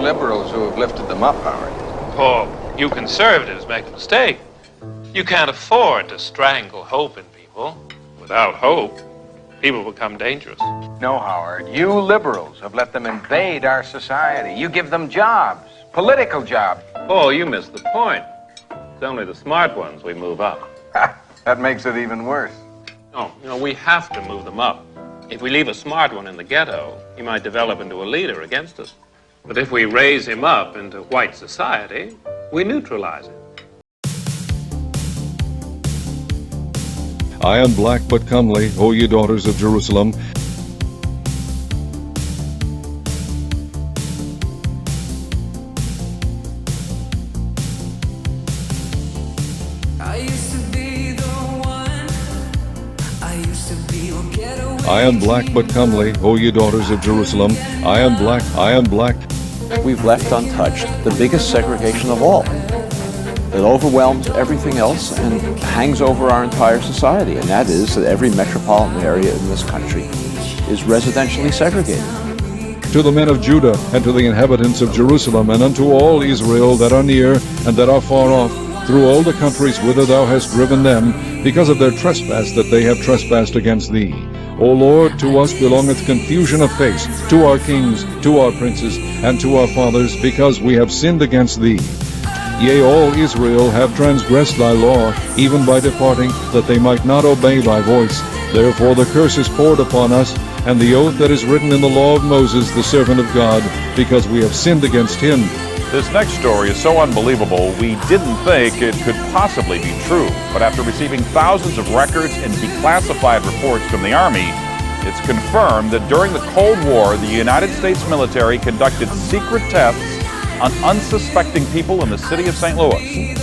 liberals who have lifted them up, Howard. Oh, you conservatives make a mistake. You can't afford to strangle hope in people. Without hope, people become dangerous. No, Howard. You liberals have let them invade our society. You give them jobs, political jobs. Oh, you missed the point. It's only the smart ones we move up. That makes it even worse. No, we have to move them up. If we leave a smart one in the ghetto, he might develop into a leader against us. But if we raise him up into white society, we neutralize him. I am black but comely, O ye daughters of Jerusalem. I am black but comely, O ye daughters of Jerusalem. I am black, I am black. We've left untouched the biggest segregation of all. It overwhelms everything else and hangs over our entire society, and that is that every metropolitan area in this country is residentially segregated. To the men of Judah, and to the inhabitants of Jerusalem, and unto all Israel that are near and that are far off, through all the countries whither thou hast driven them, because of their trespass that they have trespassed against thee. O Lord, to us belongeth confusion of face, to our kings, to our princes, and to our fathers, because we have sinned against thee. Yea, all Israel have transgressed thy law, even by departing, that they might not obey thy voice. Therefore the curse is poured upon us, and the oath that is written in the law of Moses, the servant of God, because we have sinned against him. This next story is so unbelievable, we didn't think it could possibly be true. But after receiving thousands of records and declassified reports from the Army, it's confirmed that during the Cold War, the United States military conducted secret tests on unsuspecting people in the city of St. Louis.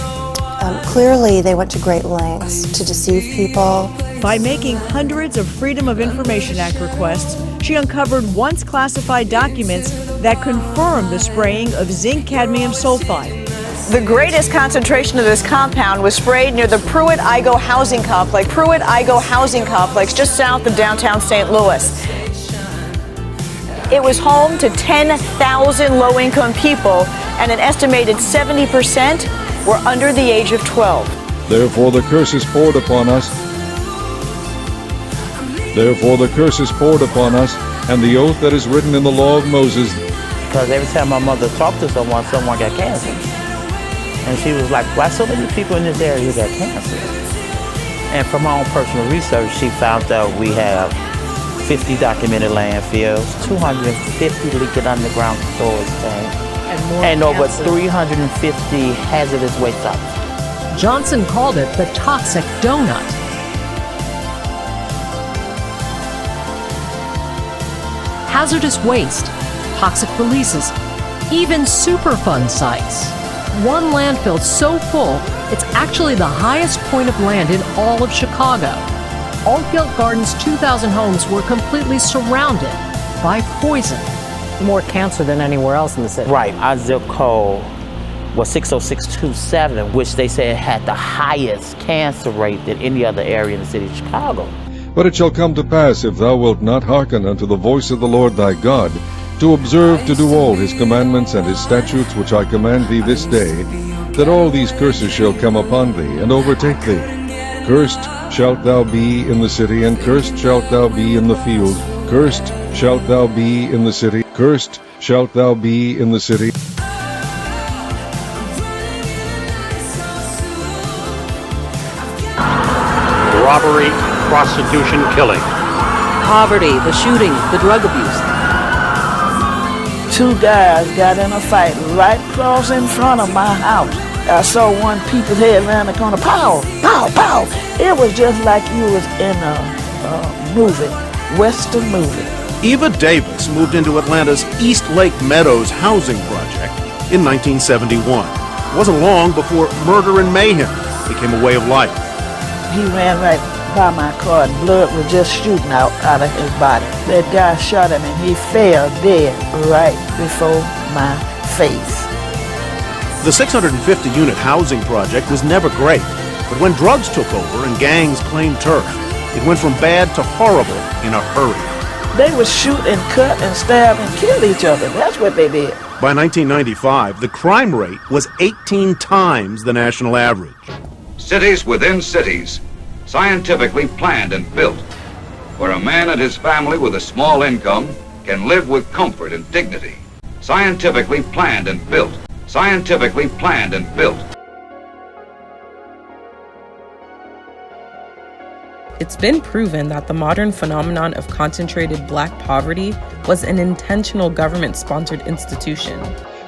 Clearly, they went to great lengths to deceive people. By making hundreds of Freedom of Information Act requests, she uncovered once classified documents that confirmed the spraying of zinc cadmium sulfide. The greatest concentration of this compound was sprayed near the Pruitt-Igoe housing complex. Pruitt-Igoe housing complex just south of downtown St. Louis. It was home to 10,000 low-income people, and an estimated 70% were under the age of 12. Therefore the curse is poured upon us. Therefore the curse is poured upon us, and the oath that is written in the law of Moses. Because every time my mother talked to someone got cancer. And she was like, why so many people in this area got cancer? And from my own personal research, she found out we have 50 documented landfills, 250 leaking underground storage tanks, and over 350 hazardous waste sites. Johnson called it the toxic donut. Hazardous waste, toxic releases, even Superfund sites. One landfill so full, it's actually the highest point of land in all of Chicago. Oakfield Gardens' 2,000 homes were completely surrounded by poison. More cancer than anywhere else in the city. Right. Our zip code was 60627, which they said had the highest cancer rate than any other area in the city of Chicago. But it shall come to pass, if thou wilt not hearken unto the voice of the Lord thy God, to observe to do all his commandments and his statutes which I command thee this day, that all these curses shall come upon thee, and overtake thee. Cursed shalt thou be in the city, and cursed shalt thou be in the field. Cursed shalt thou be in the city. Cursed shalt thou be in the city. Robbery, prostitution, killing. Poverty, the shooting, the drug abuse. Two guys got in a fight right across in front of my house. I saw one peep his head around the corner, pow, pow, pow. It was just like you was in a movie, Western movie. Eva Davis moved into Atlanta's East Lake Meadows housing project in 1971. It wasn't long before murder and mayhem became a way of life. He ran right by my car and blood was just shooting out of his body. That guy shot him and he fell dead right before my face. The 650-unit housing project was never great, but when drugs took over and gangs claimed turf, it went from bad to horrible in a hurry. They would shoot and cut and stab and kill each other. That's what they did. By 1995, the crime rate was 18 times the national average. Cities within cities, scientifically planned and built, where a man and his family with a small income can live with comfort and dignity. Scientifically planned and built. Scientifically planned and built. It's been proven that the modern phenomenon of concentrated black poverty was an intentional government-sponsored institution.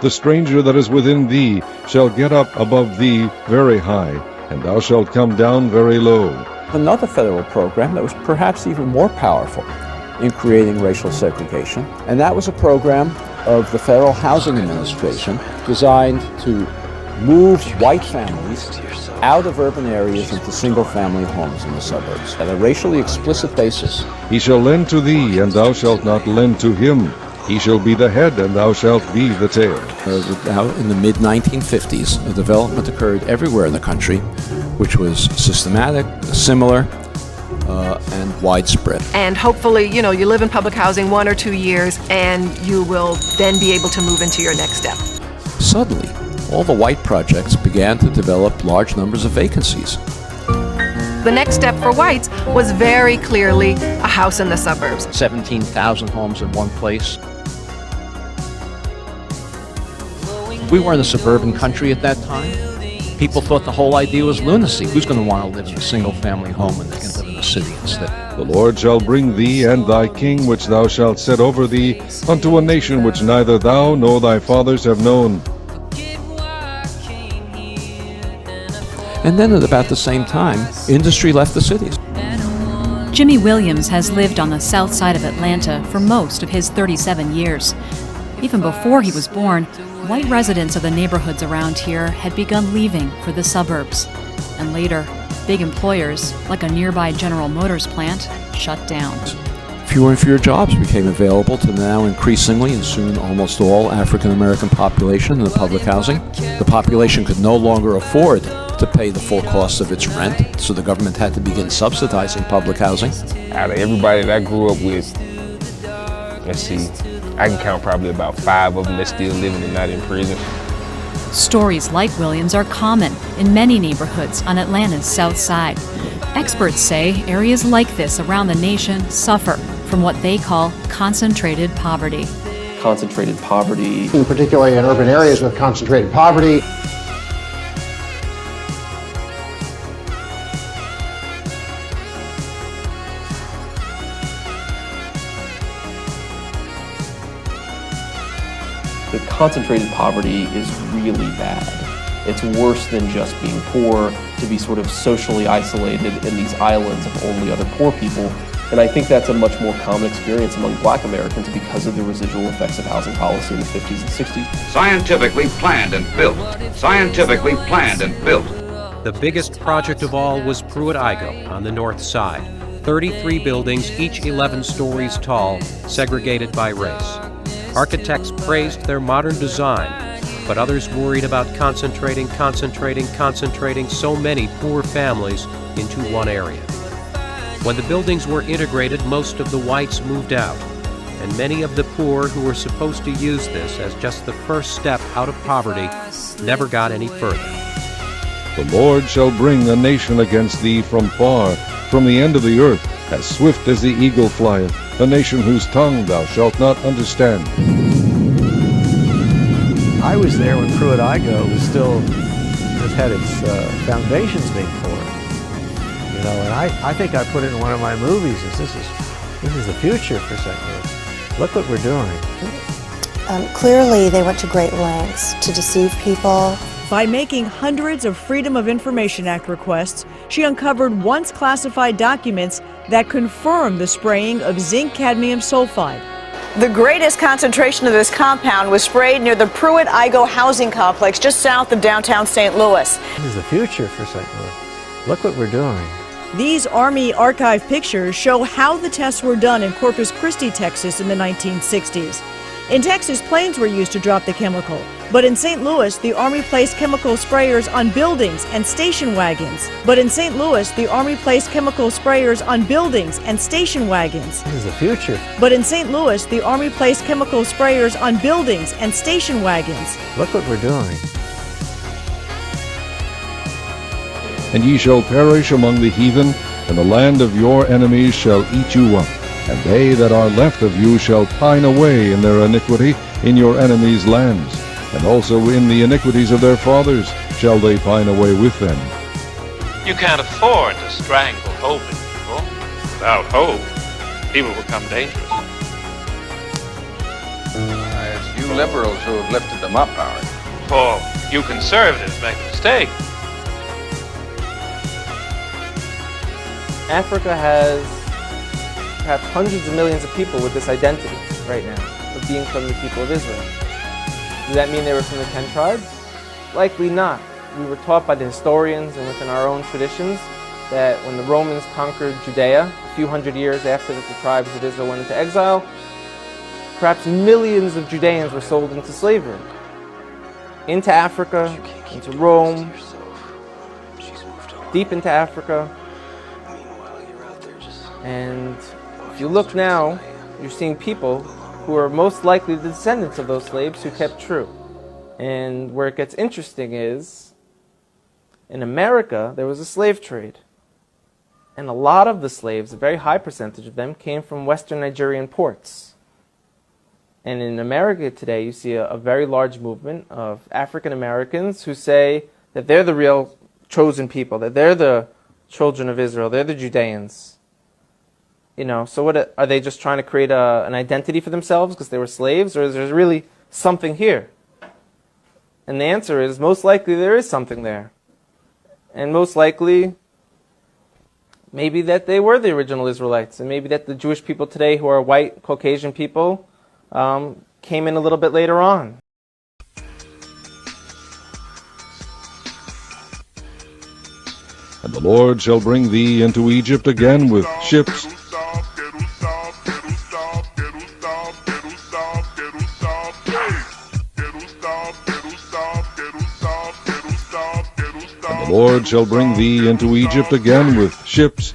The stranger that is within thee shall get up above thee very high, and thou shalt come down very low. Another federal program that was perhaps even more powerful in creating racial segregation, and that was a program of the Federal Housing Administration designed to move white families out of urban areas into single-family homes in the suburbs at a racially explicit basis. He shall lend to thee, and thou shalt not lend to him. He shall be the head, and thou shalt be the tail. Now, in the mid-1950s, a development occurred everywhere in the country, which was systematic, similar, and widespread. And hopefully, you live in public housing 1 or 2 years, and you will then be able to move into your next step. Suddenly, all the white projects began to develop large numbers of vacancies. The next step for whites was very clearly a house in the suburbs. 17,000 homes in one place. We were in a suburban country at that time. People thought the whole idea was lunacy. Who's going to want to live in a single-family home when they can live in a city instead? The Lord shall bring thee and thy king which thou shalt set over thee unto a nation which neither thou nor thy fathers have known. And then at about the same time, industry left the cities. Jimmy Williams has lived on the south side of Atlanta for most of his 37 years. Even before he was born, white residents of the neighborhoods around here had begun leaving for the suburbs. And later, big employers, like a nearby General Motors plant, shut down. Fewer and fewer jobs became available to the now increasingly and soon almost all African American population in the public housing. The population could no longer afford to pay the full cost of its rent, so the government had to begin subsidizing public housing. Out of everybody that I grew up with, let's see, I can count probably about 5 of them that's still living and not in prison. Stories like Williams are common in many neighborhoods on Atlanta's south side. Experts say areas like this around the nation suffer from what they call concentrated poverty. Concentrated poverty, particularly in urban areas with concentrated poverty. The concentrated poverty is really bad. It's worse than just being poor, to be sort of socially isolated in these islands of only other poor people. And I think that's a much more common experience among black Americans because of the residual effects of housing policy in the 50s and 60s. Scientifically planned and built. Scientifically planned and built. The biggest project of all was Pruitt-Igoe on the north side. 33 buildings, each 11 stories tall, segregated by race. Architects praised their modern design, but others worried about concentrating so many poor families into one area. When the buildings were integrated, most of the whites moved out, and many of the poor who were supposed to use this as just the first step out of poverty never got any further. The Lord shall bring a nation against thee from far, from the end of the earth, as swift as the eagle flieth, a nation whose tongue thou shalt not understand. I was there when Pruitt-Igoe was still just had its foundations being poured. And I think I put it in one of my movies. This is the future for St. Louis. Look what we're doing. Clearly, they went to great lengths to deceive people. By making hundreds of Freedom of Information Act requests, she uncovered once classified documents that confirmed the spraying of zinc cadmium sulfide. The greatest concentration of this compound was sprayed near the Pruitt-Igoe housing complex just south of downtown St. Louis. This is the future for St. Louis. Look what we're doing. These Army archive pictures show how the tests were done in Corpus Christi, Texas in the 1960s. In Texas, planes were used to drop the chemical. But in St. Louis, the Army placed chemical sprayers on buildings and station wagons. This is the future. But in St. Louis, the Army placed chemical sprayers on buildings and station wagons. Look what we're doing. And ye shall perish among the heathen, and the land of your enemies shall eat you up. And they that are left of you shall pine away in their iniquity in your enemies' lands. And also in the iniquities of their fathers shall they pine away with them. You can't afford to strangle hope in people. Without hope, people become dangerous. It's you liberals who have lifted them up, Howard. Paul, you conservatives make a mistake. Africa has perhaps hundreds of millions of people with this identity right now, of being from the people of Israel. Does that mean they were from the 10 tribes? Likely not. We were taught by the historians and within our own traditions that when the Romans conquered Judea, a few hundred years after that the tribes of Israel went into exile, perhaps millions of Judeans were sold into slavery. Into Africa, into Rome, deep into Africa. And if you look now, you're seeing people who are most likely the descendants of those slaves who kept true. And where it gets interesting is, in America, there was a slave trade. And a lot of the slaves, a very high percentage of them, came from Western Nigerian ports. And in America today, you see a very large movement of African Americans who say that they're the real chosen people, that they're the children of Israel, they're the Judeans. You know, so what are they just trying to create an identity for themselves because they were slaves, or is there really something here? And the answer is most likely there is something there. And most likely maybe that they were the original Israelites, and maybe that the Jewish people today who are white, Caucasian people came in a little bit later on. And the Lord shall bring thee into Egypt again with ships, the Lord shall bring thee into Egypt again with ships,